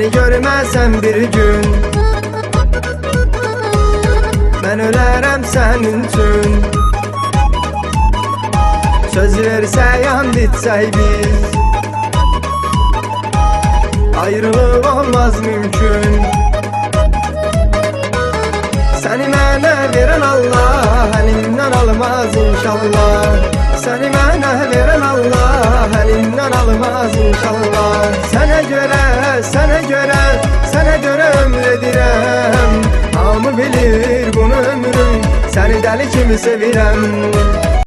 səni görməsəm bir gün, mən ölərəm sənin üçün. Söz versək and içsək biz, ayrılıq olmaz mümkün. Səni mənə verən Allah əlimdən almaz inşallah. Səni mənə verən Allah əlimdən almaz inşallah. Sənə görə, sənə görə, sənə görə ömr edirəm. Hamı bilir bunu ömrüm, səni dəli kimi sevirəm.